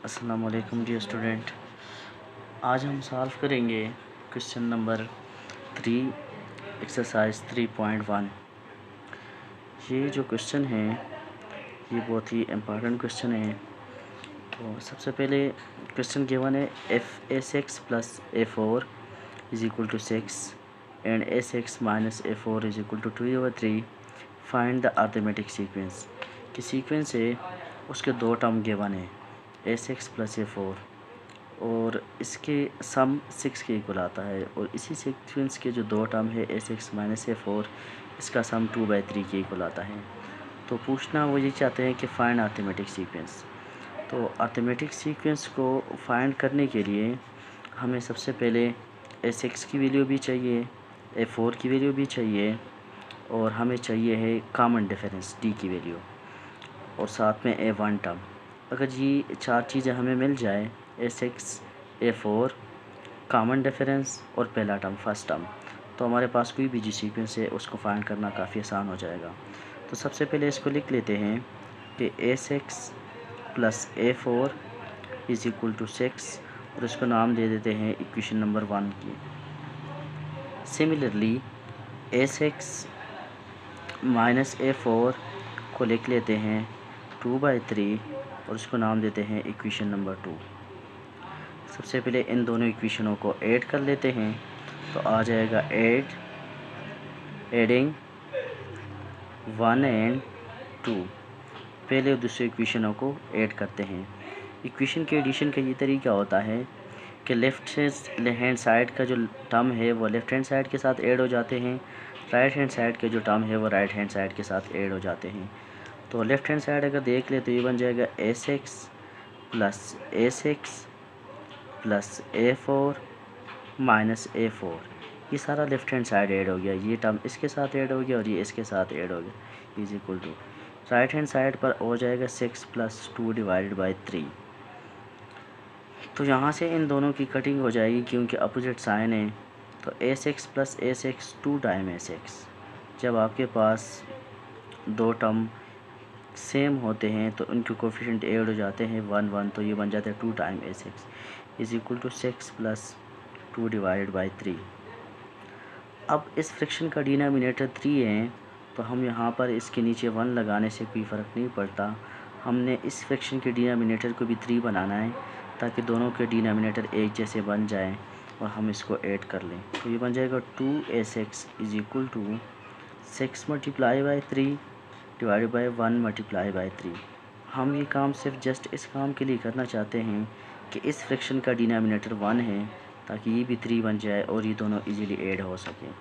अस्सलाम वालेकुम dear student. आज हम सॉल्व करेंगे क्वेश्चन नंबर 3 एक्सरसाइज 3.1। ये जो क्वेश्चन है ये बहुत ही इम्पोर्टेंट क्वेश्चन है। तो सबसे पहले क्वेश्चन गिवन है f(a6 + a4 = 6 and a6 - a4 = 2/3। Find the arithmetic sequence. कि सीक्वेंस है उसके दो टर्म गिवन है a6 + a4 और इसके सम 6 के इक्वल आता है, और इसी सीक्वेंस के जो दो टर्म है a6 - a4 इसका सम 2/3 के इक्वल आता है। तो पूछना वो ये चाहते हैं कि फाइंड अरिथमेटिक सीक्वेंस। तो अरिथमेटिक सीक्वेंस को फाइंड करने के लिए हमें सबसे पहले a6 की वैल्यू भी चाहिए, a4 की वैल्यू भी चाहिए, और हमें चाहिए है कॉमन डिफरेंस d की वैल्यू, और साथ में a1 टर्म। अगर ये चार चीज़ें हमें मिल जाए a6 a4 कॉमन डिफरेंस और पहला टर्म फर्स्ट टर्म, तो हमारे पास कोई भी जो सीक्वेंस है उसको फाइंड करना काफ़ी आसान हो जाएगा। तो सबसे पहले इसको लिख लेते हैं कि a6 + a4 = 6, और इसको नाम दे देते हैं इक्वेशन नंबर 1 की। सिमिलरली a6 - a4 को लिख लेते हैं 2/3, और इसको नाम देते हैं इक्वेशन नंबर 2। सबसे पहले इन दोनों इक्वेशनों को ऐड कर लेते हैं, तो आ जाएगा एडिंग 1 एंड 2। पहले दूसरे इक्वेशनों को ऐड करते हैं। इक्वेशन के एडिशन का ये तरीका होता है कि लेफ़्ट हैंड साइड का जो टर्म है वो लेफ़्ट हैंड साइड के साथ ऐड हो जाते हैं, राइट हैंड साइड के जो टर्म है वो राइट हैंड साइड के साथ ऐड हो जाते हैं। तो लेफ़्ट हैंड साइड अगर देख ले तो ये बन जाएगा a6 + a6 + a4 - a4। ये सारा लेफ़्ट हैंड साइड ऐड हो गया, ये टर्म इसके साथ ऐड हो गया और ये इसके साथ ऐड हो गया, = राइट हैंड साइड पर हो जाएगा 6 + 2/3। तो यहाँ से इन दोनों की कटिंग हो जाएगी क्योंकि अपोजिट साइन है। तो a6 + a6 2 टाइम a6। जब आपके पास दो टर्म सेम होते हैं तो उनके कोफिशिएंट ऐड हो जाते हैं 1 1, तो ये बन जाता है 2 टाइम a6 = 6 + 2/3। अब इस फ्रैक्शन का डिनोमिनेटर 3 है, तो हम यहाँ पर इसके नीचे 1 लगाने से कोई फ़र्क नहीं पड़ता। हमने इस फ्रैक्शन के डिनोमिनेटर को भी 3 बनाना है ताकि दोनों के डिनोमिनेटर एक जैसे बन जाएं और हम इसको ऐड कर लें। तो ये बन जाएगा 2a6 = 6 × 3 / 1 × 3। हम ये काम सिर्फ जस्ट इस काम के लिए करना चाहते हैं कि इस फ्रैक्शन का डिनोमिनेटर 1 है ताकि ये भी 3 बन जाए और ये दोनों इजीली ऐड हो सकें।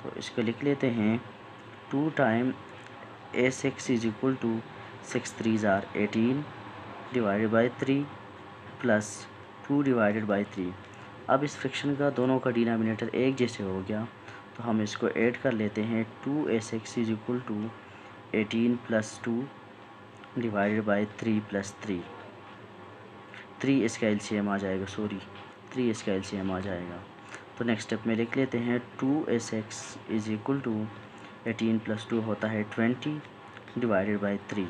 तो इसको लिख लेते हैं 2 टाइम a6 = 6 3 = 18 / 3 + 2/3। अब इस फ्रैक्शन का दोनों का डिनोमिनेटर एक जैसे हो गया, तो हम इसको ऐड कर लेते हैं 2a6 = 18 + 2 / 3 + 3। 3 इसका एलसीएम आ जाएगा, 3 इसका एलसीएम आ जाएगा। तो नेक्स्ट स्टेप में लिख लेते हैं 2a6 = 18 + 2 होता है 20 / 3।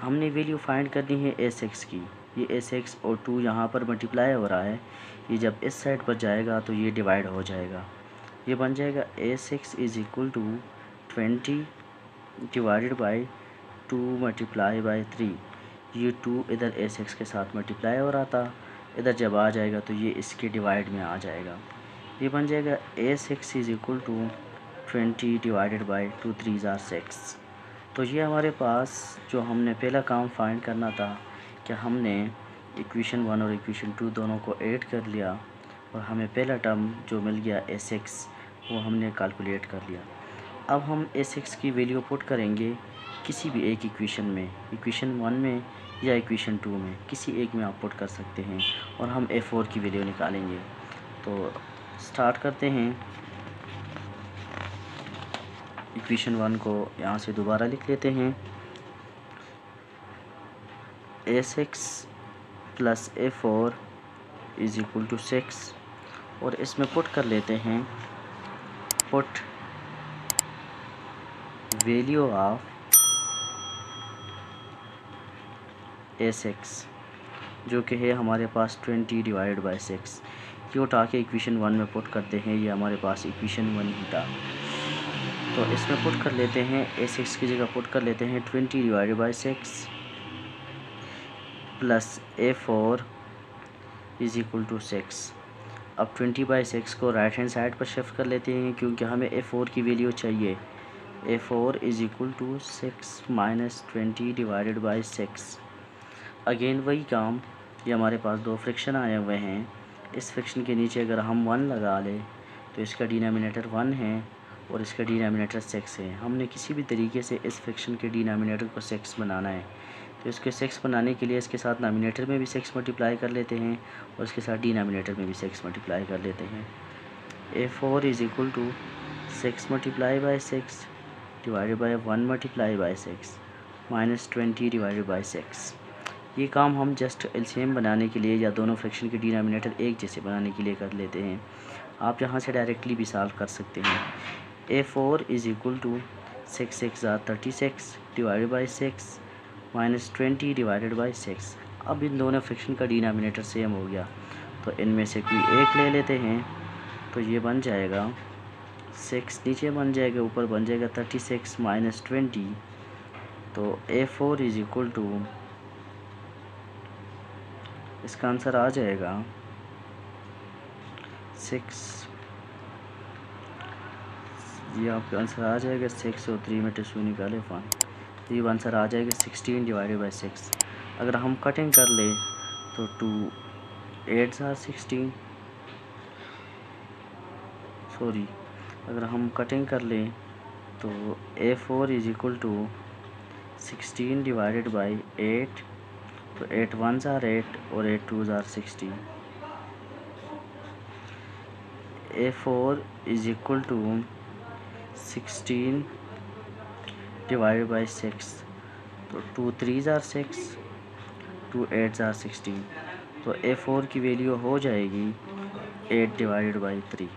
हमने वैल्यू फाइंड करनी है a6 की। ये a6 और 2 यहाँ पर मल्टीप्लाई हो रहा है, ये जब इस साइड पर जाएगा तो ये डिवाइड हो जाएगा। ये बन जाएगा a6 = 20 / 2 × 3। ये 2 इधर a6 के साथ मल्टीप्लाई हो रहा था, इधर जब आ जाएगा तो ये इसके डिवाइड में आ जाएगा। ये बन जाएगा a6 = 20 / 2 3 = 6। तो ये हमारे पास जो हमने पहला काम फाइंड करना था कि हमने इक्वेशन 1 और इक्वेशन 2 दोनों को ऐड कर लिया, और हमें पहला टर्म जो मिल गया a6 वो हमने कैलकुलेट कर लिया। अब हम a6 की वैल्यू पुट करेंगे किसी भी एक इक्वेशन में, इक्वेशन 1 में या इक्वेशन 2 में, किसी एक में आप पुट कर सकते हैं, और हम a4 की वैल्यू निकालेंगे। तो स्टार्ट करते हैं। इक्वेशन 1 को यहाँ से दोबारा लिख लेते हैं a6 + a4 = 6, और इसमें पुट कर लेते हैं पुट वैल्यू ऑफ a6 जो कि है हमारे पास 20 डिवाइडेड बाई 6। ये उठा के इक्वेशन 1 में पुट करते हैं, ये हमारे पास इक्वेशन 1 ही था। तो इसमें पुट कर लेते हैं, a6 की जगह पुट कर लेते हैं 20 divided by 6 plus a4 is equal to 6। अब 20/6 को राइट हैंड साइड पर शिफ्ट कर लेते हैं, क्योंकि हमें a4 की वैल्यू चाहिए। a4 is equal to 6 minus 20 divided by 6। Again वही काम, ये हमारे पास दो फ्रिक्शन आए हुए हैं। इस फ्रिक्शन के नीचे अगर हम 1 लगा लें तो इसका डिनोमिनेटर 1 है और इसका डिनोमिनेटर 6 है। हमने किसी भी तरीके से इस फ्रिक्शन के डिनोमिनेटर को 6 बनाना है, तो इसके 6 बनाने के लिए इसके साथ नोमिनेटर में भी 6 मल्टीप्लाई कर लेते हैं और इसके साथ डिनोमिनेटर में भी 6 मल्टीप्लाई कर लेते हैं। a4 is equal to 6 multiply by 6 divided by 1 multiply by 6 minus 20 divided by 6। ये काम हम जस्ट एलसीएम बनाने के लिए या दोनों फ्रैक्शन के डिनोमिनेटर एक जैसे बनाने के लिए कर लेते हैं। आप यहाँ से डायरेक्टली भी सॉल्व कर सकते हैं। a4 is equal to 6 6 36 divided by 6 minus 20 divided by 6। अब इन दोनों फ्रैक्शन का डिनोमिनेटर सेम हो गया, तो इनमें से कोई एक ले लेते हैं। तो ये बन जाएगा 6 नीचे बन जाएगा, ऊपर बन जाएगा 36 माइनस 20। तो a4 इज़ इक्वल टू, इसका आंसर आ जाएगा 6। ये आपका आंसर आ जाएगा 6 और 3 में टिश्यू निकाले 1, तो ये आंसर आ जाएगा 16 डिवाइडेड बाई 6। अगर हम कटिंग कर ले तो 2 8 are 16, सॉरी, अगर हम कटिंग कर लें तो a4 is equal to 16 divided by 8, तो 8 1s are 8 और 8 2s are 16। a4 is equal to 16 divided by 6, तो 2 3s are 6, 2 8s are 16। तो a4 की वैल्यू हो जाएगी 8 डिवाइडेड बाई 3।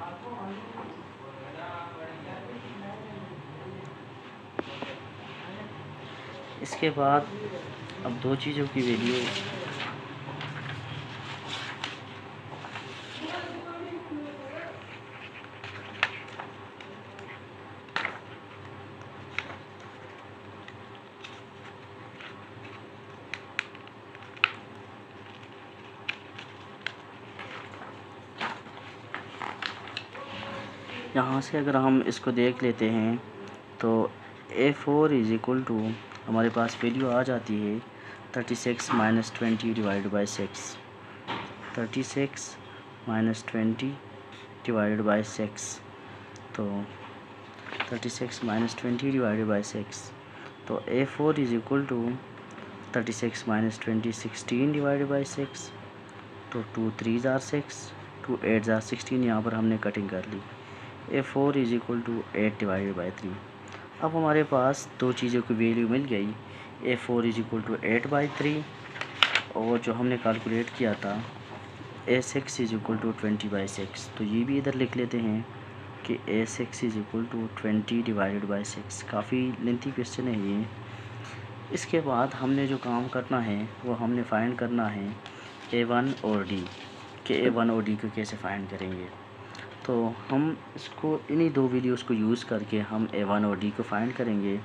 इसके बाद अब दो चीज़ों की वैल्यू, यहाँ से अगर हम इसको देख लेते हैं तो a4 इज़ इक्वल टू हमारे पास वैल्यू आ जाती है 36 minus 20 divided by 6। 36 minus 20 divided by 6, तो 36 माइनस 20 डिवाइडेड बाई 6, तो a4 is equal to 36 minus 20 16 divided by 6, तो 2 3s are 6, 2 8s are 16। यहाँ पर हमने कटिंग कर ली। a4 is equal to 8 divided by 3। अब हमारे पास दो चीज़ों की वैल्यू मिल गई। a4 इज़ इक्वल टू 8/3 और जो हमने कैलकुलेट किया था a6 इज़ इक्वल टू 20/6। तो ये भी इधर लिख लेते हैं कि a6 is equal to 20 divided by 6। काफ़ी लेंथी क्वेश्चन है ये। इसके बाद हमने जो काम करना है वो हमने फाइंड करना है a1 और d, कि a1 और d को कैसे फाइंड करेंगे। तो हम इसको इन्हीं दो वीडियोस को यूज़ करके हम a1 और d को फाइंड करेंगे।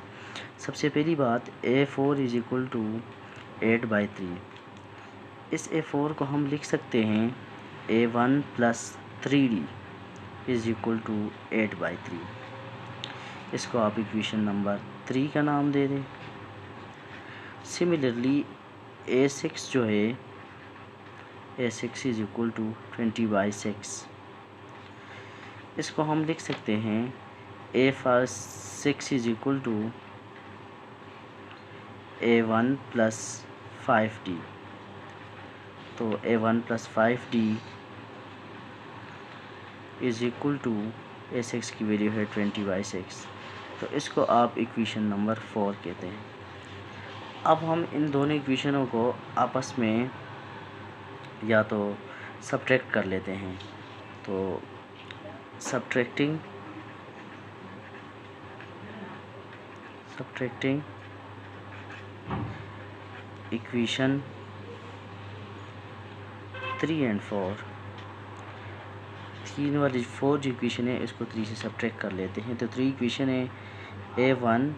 सबसे पहली बात, a4 इज़ इक्वल टू 8/3। इस a4 को हम लिख सकते हैं a1 plus 3d is equal to 8/3। इसको आप इक्वेशन नंबर 3 का नाम दे दें। सिमिलरली a6 जो है, a6 इज़ इक्वल टू 20/6। इसको हम लिख सकते हैं a6 is equal to a1 plus 5d। तो a1 plus 5d is equal to a6 की वैल्यू है 20/6। तो इसको आप इक्वेशन नंबर 4 कहते हैं। अब हम इन दोनों इक्वेशनों को आपस में या तो सब्ट्रैक्ट कर लेते हैं। तो सब्ट्रैक्टिंग इक्वेशन 3 एंड 4, 3 वाली 4 जो इक्वेशन है इसको 3 से सब्ट्रैक्ट कर लेते हैं। तो 3 इक्वेशन है A1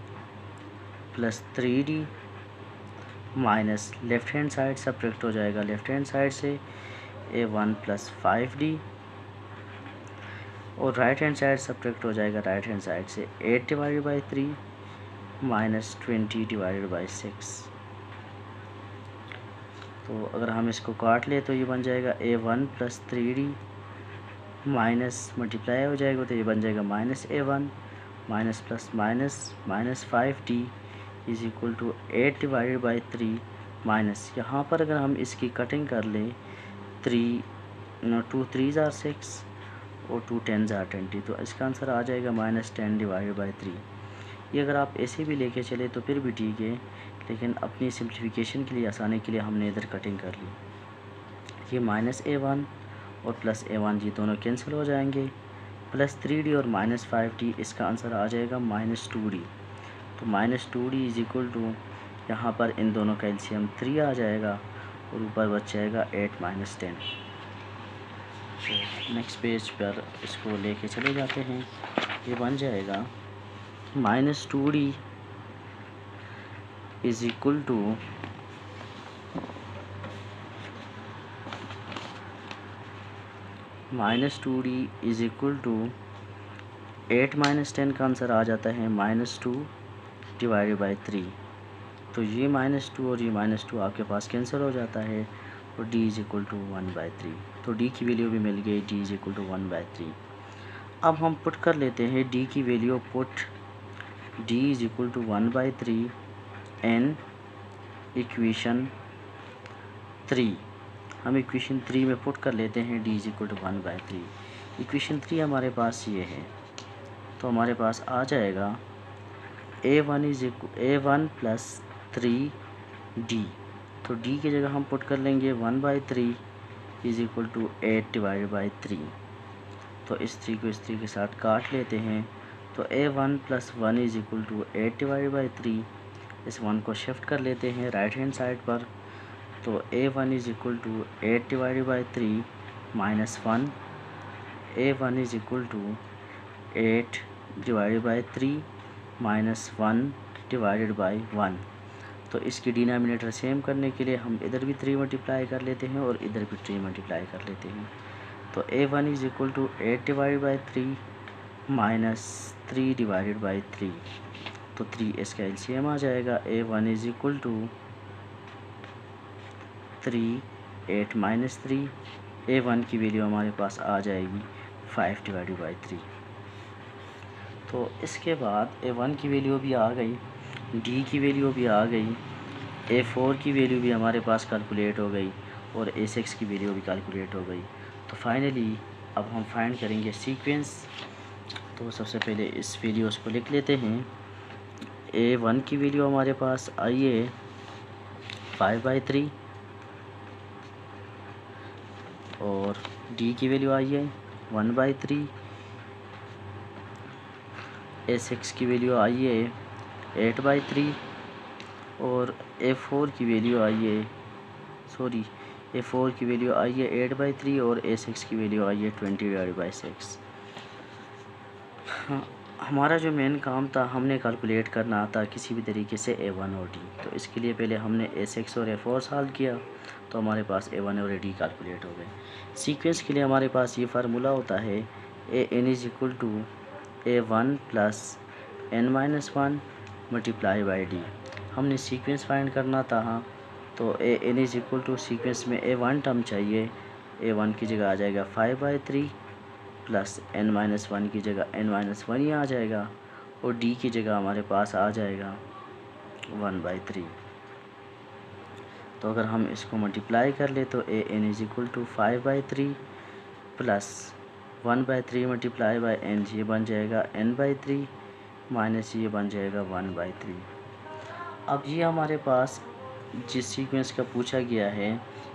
plus 3D minus left hand side subtract हो जाएगा लेफ़्ट हैंड साइड से A1 प्लस 5D, और राइट हैंड साइड सब्ट्रैक्ट हो जाएगा राइट हैंड साइड से 8 divided by 3 minus 20 divided by 6। तो अगर हम इसको काट ले तो ये बन जाएगा A1 plus 3D minus multiply हो जाएगा तो ये बन जाएगा minus A1 minus plus minus minus 5D is equal to 8 divided by 3 minus, यहाँ पर अगर हम इसकी कटिंग कर लें 2 3s are 6 और 2 10s are 20, तो इसका आंसर आ जाएगा माइनस 10 डिवाइडेड बाई 3। ये अगर आप ऐसे भी लेके चले तो फिर भी ठीक है, लेकिन अपनी सिंप्लीफिकेशन के लिए आसानी के लिए हमने इधर कटिंग कर ली। ये माइनस A1 और प्लस A1 ये दोनों कैंसिल हो जाएंगे, प्लस 3D और माइनस 5D, इसका आंसर आ जाएगा माइनस 2D। तो minus 2D is equal to यहाँ पर इन दोनों का एलसीएम 3 आ जाएगा और ऊपर बच जाएगा 8 माइनस 10। तो नेक्स्ट पेज पर इसको लेके चले जाते हैं। ये बन जाएगा minus 2D is equal to minus 2D is equal to 8 minus 10 का आंसर आ जाता है माइनस 2 डिवाइडेड बाई 3। तो ये माइनस 2 और ये माइनस 2 आपके पास कैंसिल हो जाता है और D इज इक्वल टू 1/3। तो D की वैल्यू भी मिल गई, D इज इक्वल टू 1/3। अब हम पुट कर लेते हैं D की value, put D is equal to 1/3 in equation 3। हम इक्वेशन 3 में पुट कर लेते हैं D is equal to 1/3। Equation 3 हमारे पास ये है, तो हमारे पास आ जाएगा A1 प्लस 3D। तो D की जगह हम पुट कर लेंगे 1/3 is equal to 8 divided by 3। तो इस 3 को इस 3 के साथ काट लेते हैं, तो A1 plus 1 is equal to 8 divided by 3। इस 1 को शिफ्ट कर लेते हैं राइट हैंड साइड पर, तो A1 is equal to 8 divided by 3 minus 1। A1 is equal to 8 divided by 3 minus 1 divided by 1। तो इसकी डिनोमिनेटर सेम करने के लिए हम इधर भी 3 मल्टीप्लाई कर लेते हैं और इधर भी 3 मल्टीप्लाई कर लेते हैं। तो A1 is equal to 8 divided by 3 minus 3 divided by 3। तो 3 इसका एलसीएम आ जाएगा। A1 is equal to 3 8 minus 3। A1 की वैल्यू हमारे पास आ जाएगी 5 डिवाइडेड बाई 3। तो इसके बाद A1 की वैल्यू भी आ गई, D की वैल्यू भी आ गई, A4 की वैल्यू भी हमारे पास कैलकुलेट हो गई और A6 की वैल्यू भी कैलकुलेट हो गई। तो फाइनली अब हम फाइंड करेंगे सीक्वेंस। तो सबसे पहले इस वैल्यूज़ को लिख लेते हैं। A1 की वैल्यू हमारे पास आई है 5/3 और D की वैल्यू आई है 1/3। A6 की वैल्यू आई है 8/3 और A4 की वैल्यू आई है A4 की वैल्यू आई है 8/3 और A6 की वैल्यू आई है 20/6। हाँ, हमारा जो मेन काम था, हमने कैलकुलेट करना था किसी भी तरीके से A1 और D। तो इसके लिए पहले हमने A6 और A4 सॉल्व किया, तो हमारे पास A1 और D कैलकुलेट हो गए। सीक्वेंस के लिए हमारे पास ये फार्मूला होता है AN is equal to A1 plus n-1 multiply by D। हमने सीक्वेंस फाइंड करना था, तो AN is equal to sequence में A1 टर्म चाहिए, A1 की जगह आ जाएगा 5/3 प्लस n-1 की जगह n-1 ही आ जाएगा और D की जगह हमारे पास आ जाएगा 1/3। तो अगर हम इसको मल्टीप्लाई कर ले तो AN is equal to 5/3 plus 1/3 multiply by n, ये बन जाएगा n/3 माइनस ये बन जाएगा 1/3। अब ये हमारे पास जिस सीक्वेंस का पूछा गया है,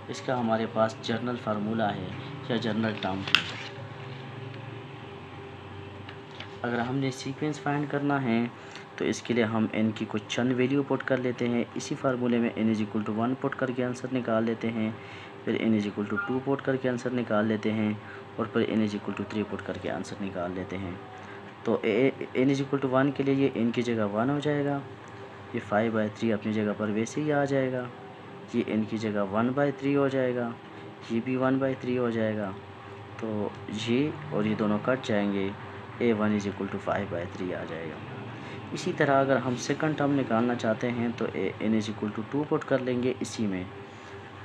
इसका हमारे पास जर्नल फार्मूला है या जर्नल टर्म। अगर हमने सीक्वेंस फाइंड करना है तो इसके लिए हम n की कुछ चंद वैल्यू पुट कर लेते हैं। इसी फार्मूले में n is equal to 1 put करके आंसर निकाल लेते हैं, फिर n is equal to 2 put करके आंसर निकाल लेते हैं, और फिर n is equal to 3 put करके आंसर निकाल लेते हैं। तो n इज इक्वल टू 1 के लिए ये n की जगह 1 हो जाएगा, ये 5/3 अपनी जगह पर वैसे ही आ जाएगा, ये n की जगह 1/3 हो जाएगा, ये भी 1/3 हो जाएगा। तो ये और ये दोनों कट जाएंगे, a1 इज इक्वल टू 5/3 आ जाएगा। इसी तरह अगर हम सेकंड टर्म निकालना चाहते हैं तो n is equal to 2 put कर लेंगे इसी में।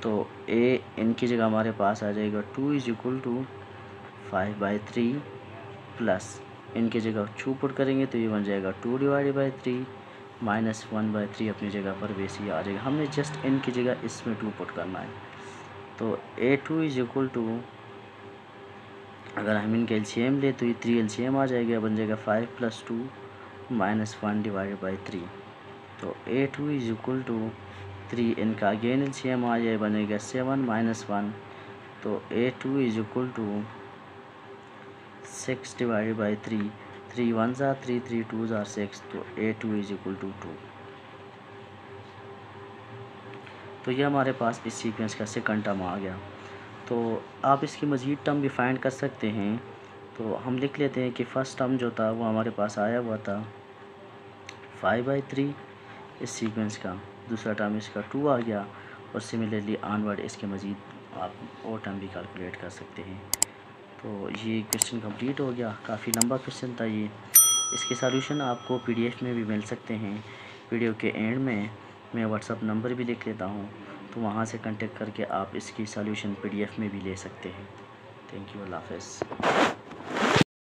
तो n की जगह हमारे पास आ जाएगा 2 is equal to 5/3 plus n की जगह 2 पुट करेंगे तो ये बन जाएगा 2/3 माइनस 1/3 अपनी जगह पर वैसे ही आ जाएगा। हमने जस्ट n की जगह इसमें 2 पुट करना है। तो a2 इज इक्वल टू, अगर हम इनका एलसीएम ले तो ये 3 एलसीएम आ जाएगा, बन जाएगा 5 + 2 माइनस 1/3। तो a2 इज इक्वल टू 3, इनका अगेन एलसीएम आ जाए, बनेगा 7 - 1। तो a2 is equal to 6/3, 3 1s are 3, 3 2s are 6। तो a2 इज इक्वल टू 2। तो ये हमारे पास इस सीक्वेंस का सेकंड टर्म आ गया। तो आप इसकी मज़ीद टर्म भी फाइंड कर सकते हैं। तो हम लिख लेते हैं कि फ़र्स्ट टर्म जो था वो हमारे पास आया हुआ था 5/3 इस सीक्वेंस का, दूसरा टर्म इसका 2 आ गया, और सिमिलरली ऑनवर्ड इसके मज़ीद आप और टर्म भी कैलकुलेट कर सकते हैं। तो ये क्वेश्चन कंप्लीट हो गया, काफ़ी लंबा क्वेश्चन था ये। इसके सॉल्यूशन आपको पीडीएफ में भी मिल सकते हैं। वीडियो के एंड में मैं व्हाट्सअप नंबर भी लिख लेता हूँ, तो वहाँ से कांटेक्ट करके आप इसकी सॉल्यूशन पीडीएफ में भी ले सकते हैं। थैंक यू, अल्लाह हाफ़िज़।